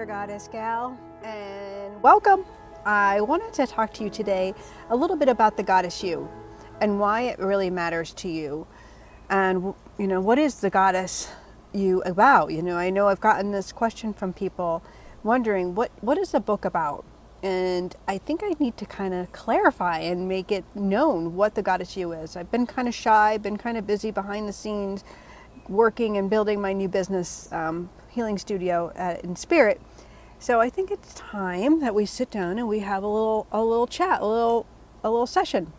Goddess Gal, and welcome. I wanted to talk to you today a little bit about the Goddess You and why it really matters to you. And what is the Goddess You about? I know I've gotten this question from people wondering what is the book about? And I think I need to kind of clarify and make it known what the Goddess You is. I've been kind of shy, been kind of busy behind the scenes, working and building my new business, healing studio in spirit. So I think it's time that we sit down and we have a little chat, a little session.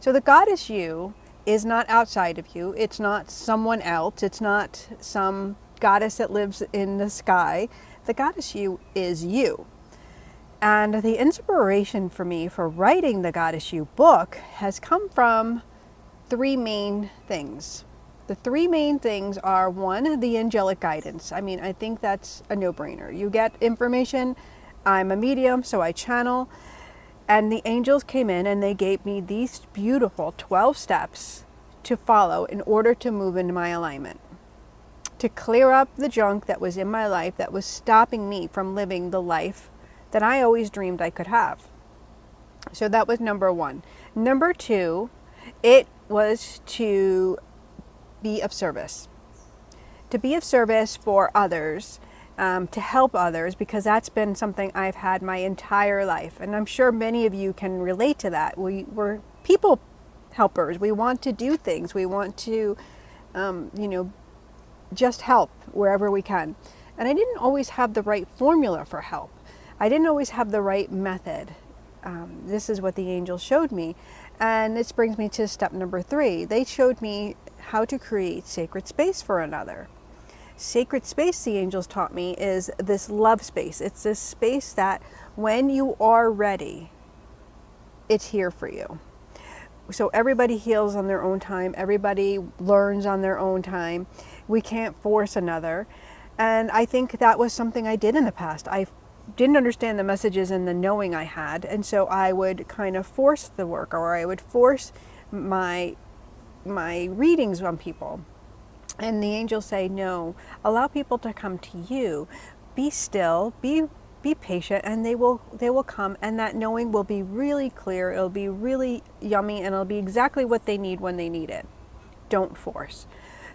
So the Goddess You is not outside of you. It's not someone else. It's not some goddess that lives in the sky. The Goddess You is you. And the inspiration for me for writing the Goddess You book has come from three main things. The three main things are, one, the angelic guidance. I think that's a no-brainer. You get information. I'm a medium, so I channel. And the angels came in and they gave me these beautiful 12 steps to follow in order to move into my alignment, to clear up the junk that was in my life that was stopping me from living the life that I always dreamed I could have. So that was number one. Number two, it was to be of service. To be of service for others, to help others, because that's been something I've had my entire life. And I'm sure many of you can relate to that. We're people helpers. We want to do things. We want to, just help wherever we can. And I didn't always have the right formula for help. I didn't always have the right method. This is what the angels showed me. And this brings me to step number three. They showed me how to create sacred space for another. Sacred space, the angels taught me, is this love space. It's this space that when you are ready, it's here for you. So everybody heals on their own time. Everybody learns on their own time. We can't force another. And I think that was something I did in the past. I didn't understand the messages and the knowing I had. And so I would kind of force the work, or I would force my readings on people. And the angels say, no, allow people to come to you. Be still, be patient, and they will come, and that knowing will be really clear. It'll be really yummy, and it'll be exactly what they need when they need it. Don't force.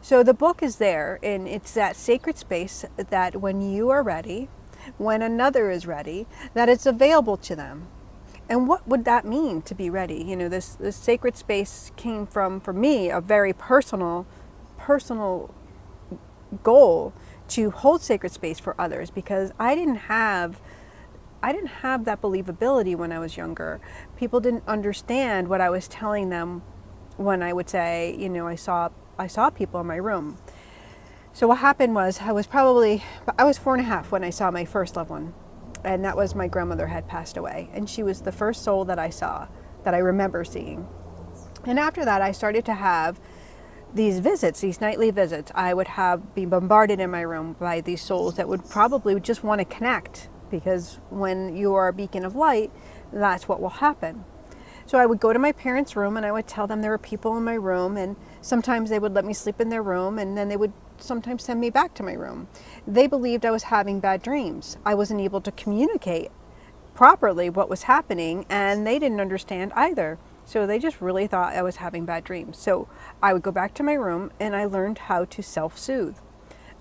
So the book is there, and it's that sacred space that when you are ready, when another is ready, that it's available to them. And what would that mean to be ready? This sacred space came from, for me, a very personal goal to hold sacred space for others, because I didn't have that believability when I was younger. People didn't understand what I was telling them when I would say, I saw people in my room. So what happened was I was 4.5 when I saw my first loved one. And that was my grandmother had passed away. And she was the first soul that I saw, that I remember seeing. And after that, I started to have these visits, these nightly visits. I would be bombarded in my room by these souls that would probably just want to connect, because when you are a beacon of light, that's what will happen. So I would go to my parents' room and I would tell them there were people in my room, and sometimes they would let me sleep in their room, and then they would sometimes send me back to my room. They believed I was having bad dreams. I wasn't able to communicate properly what was happening, and they didn't understand either. So they just really thought I was having bad dreams. So I would go back to my room and I learned how to self-soothe.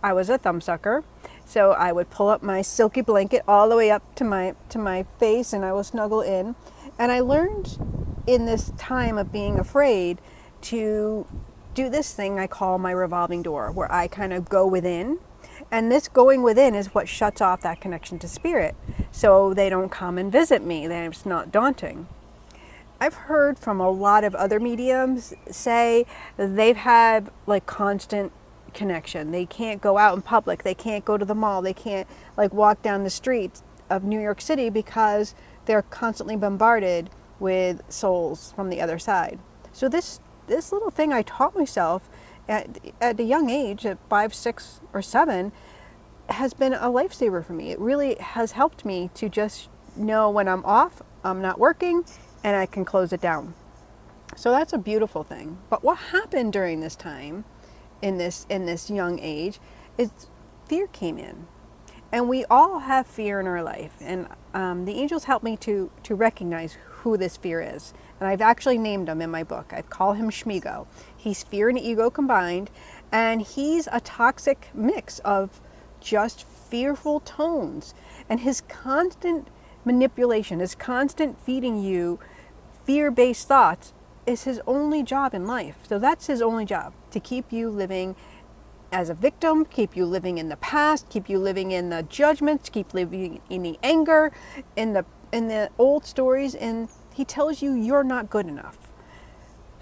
I was a thumbsucker, so I would pull up my silky blanket all the way up to my face, and I will snuggle in. And I learned in this time of being afraid to do this thing I call my revolving door, where I kind of go within. And this going within is what shuts off that connection to spirit, so they don't come and visit me. It's not daunting. I've heard from a lot of other mediums say they've had constant connection. They can't go out in public. They can't go to the mall. They can't walk down the streets of New York City because they're constantly bombarded with souls from the other side. So this little thing I taught myself at a young age, at 5, 6, or 7, has been a lifesaver for me. It really has helped me to just know when I'm off, I'm not working, and I can close it down. So that's a beautiful thing. But what happened during this time, in this young age, is fear came in. And we all have fear in our life. And the angels help me to recognize who this fear is. And I've actually named him in my book. I call him Shmigo. He's fear and ego combined. And he's a toxic mix of just fearful tones. And his constant manipulation, his constant feeding you fear-based thoughts is his only job in life. So that's his only job, to keep you living as a victim, keep you living in the past, keep you living in the judgments, keep living in the anger, in the old stories, and he tells you you're not good enough.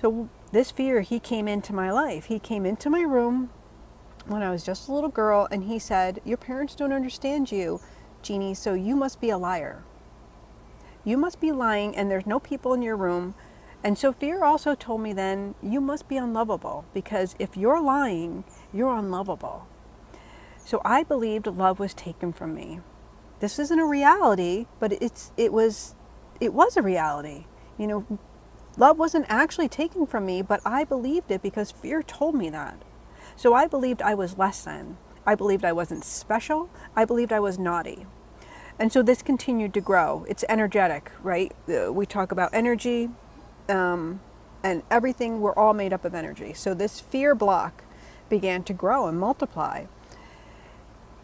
So this fear, he came into my life. He came into my room when I was just a little girl, and he said, your parents don't understand you, Jeannie, so you must be a liar. You must be lying, and there's no people in your room. And so fear also told me then, you must be unlovable, because if you're lying, you're unlovable. So I believed love was taken from me. This isn't a reality, but it was a reality. You know, love wasn't actually taken from me, but I believed it because fear told me that. So I believed I was less than. I believed I wasn't special. I believed I was naughty. And so this continued to grow. It's energetic, right? We talk about energy, and everything, we're all made up of energy. So this fear block began to grow and multiply.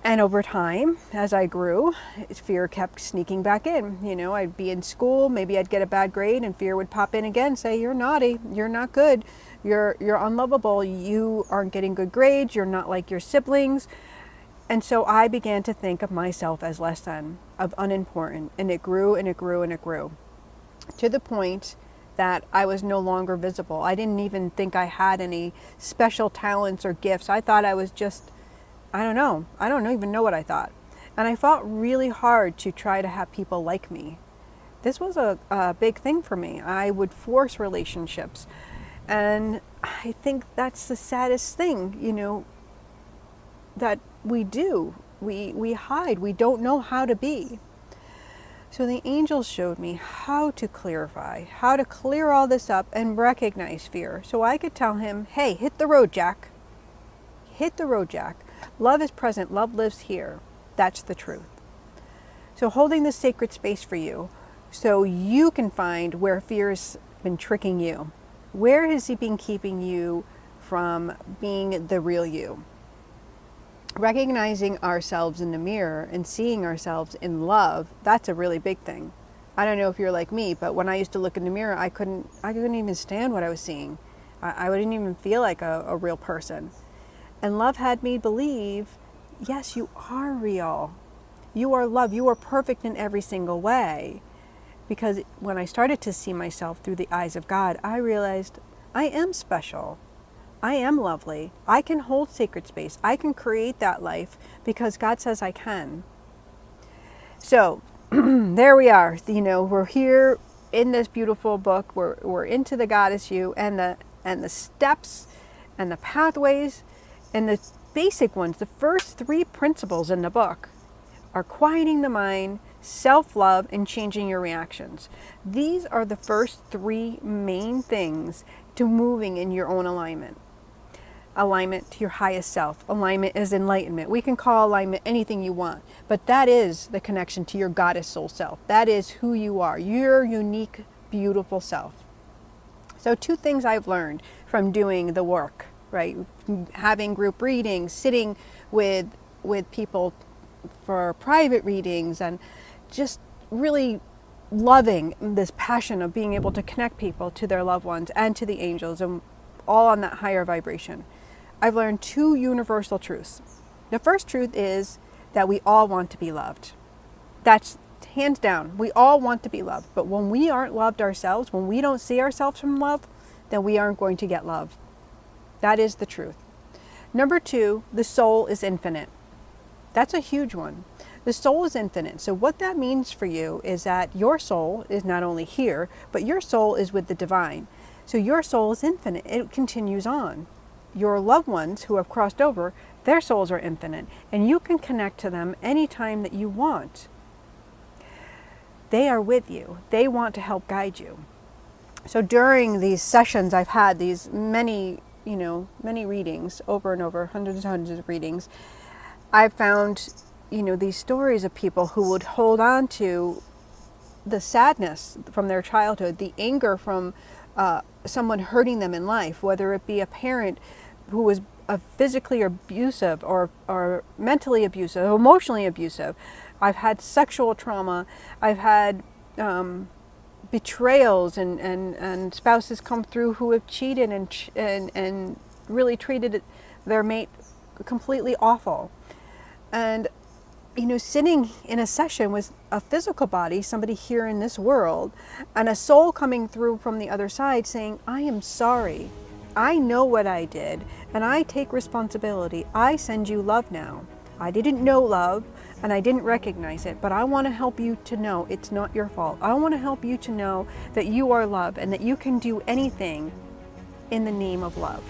And over time, as I grew, fear kept sneaking back in. You know, I'd be in school, maybe I'd get a bad grade, and fear would pop in again, say, you're naughty, you're not good, you're unlovable, you aren't getting good grades, you're not like your siblings. And so I began to think of myself as less than, of unimportant, and it grew and it grew and it grew, to the point that I was no longer visible. I didn't even think I had any special talents or gifts. I thought I was just, I don't even know what I thought. And I fought really hard to try to have people like me. This was a big thing for me. I would force relationships. And I think that's the saddest thing, you know, that we do. We hide. We don't know how to be. So the angels showed me how to clarify, how to clear all this up and recognize fear. So I could tell him, hey, hit the road, Jack. Hit the road, Jack. Love is present. Love lives here. That's the truth. So holding this sacred space for you so you can find where fear's been tricking you. Where has he been keeping you from being the real you? Recognizing ourselves in the mirror and seeing ourselves in love, that's a really big thing. I don't know if you're like me, but when I used to look in the mirror, I couldn't even stand what I was seeing. I wouldn't even feel like a real person. And love had me believe, yes, you are real. You are love. You are perfect in every single way. Because when I started to see myself through the eyes of God, I realized I am special. I am lovely. I can hold sacred space. I can create that life because God says I can. So there we are. You know, we're here in this beautiful book. We're into the Goddess You and the steps and the pathways and the basic ones. The first 3 principles in the book are quieting the mind, self-love, and changing your reactions. These are the first 3 main things to moving in your own alignment. Alignment to your highest self. Alignment is enlightenment. We can call alignment anything you want, but that is the connection to your goddess soul self. That is who you are, your unique, beautiful self. So 2 things I've learned from doing the work, right? Having group readings, sitting with people for private readings, and just really loving this passion of being able to connect people to their loved ones and to the angels, and all on that higher vibration. I've learned 2 universal truths. The first truth is that we all want to be loved. That's hands down. We all want to be loved. But when we aren't loved ourselves, when we don't see ourselves from love, then we aren't going to get love. That is the truth. Number 2, the soul is infinite. That's a huge one. The soul is infinite. So what that means for you is that your soul is not only here, but your soul is with the divine. So your soul is infinite. It continues on. Your loved ones who have crossed over, their souls are infinite, and you can connect to them anytime that you want. They are with you. They want to help guide you. So during these sessions, I've had these many readings over and over, hundreds and hundreds of readings. I've found these stories of people who would hold on to the sadness from their childhood, the anger from someone hurting them in life, whether it be a parent who was physically abusive or mentally abusive, emotionally abusive. I've had sexual trauma. I've had betrayals and spouses come through who have cheated and really treated their mate completely awful. And sitting in a session with a physical body, somebody here in this world, and a soul coming through from the other side saying, I am sorry. I know what I did, and I take responsibility. I send you love now. I didn't know love, and I didn't recognize it, but I want to help you to know it's not your fault. I want to help you to know that you are love and that you can do anything in the name of love.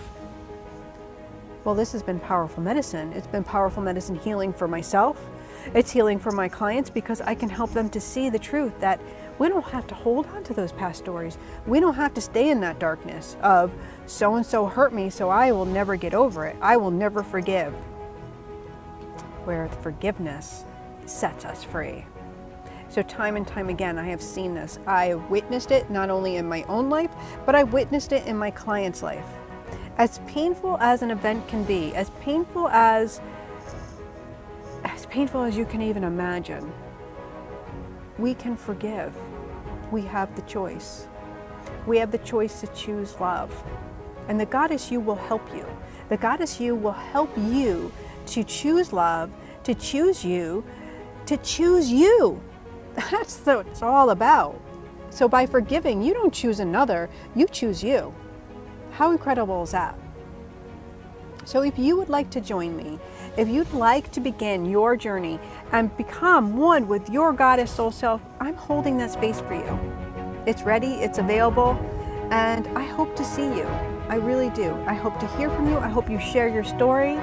Well, this has been powerful medicine. It's been powerful medicine healing for myself. It's healing for my clients because I can help them to see the truth that we don't have to hold on to those past stories. We don't have to stay in that darkness of so-and-so hurt me, so I will never get over it. I will never forgive. Where forgiveness sets us free. So time and time again, I have seen this. I witnessed it not only in my own life, but I witnessed it in my client's life. As painful as an event can be, as painful as you can even imagine, we can forgive. We have the choice. We have the choice to choose love. And the Goddess You will help you. The Goddess You will help you to choose love, to choose you, to choose you. That's what it's all about. So by forgiving, you don't choose another, you choose you. How incredible is that? So if you would like to join me, if you'd like to begin your journey and become one with your Goddess Soul Self, I'm holding that space for you. It's ready, it's available, and I hope to see you. I really do. I hope to hear from you. I hope you share your story.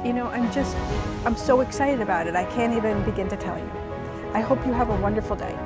And, I'm so excited about it. I can't even begin to tell you. I hope you have a wonderful day.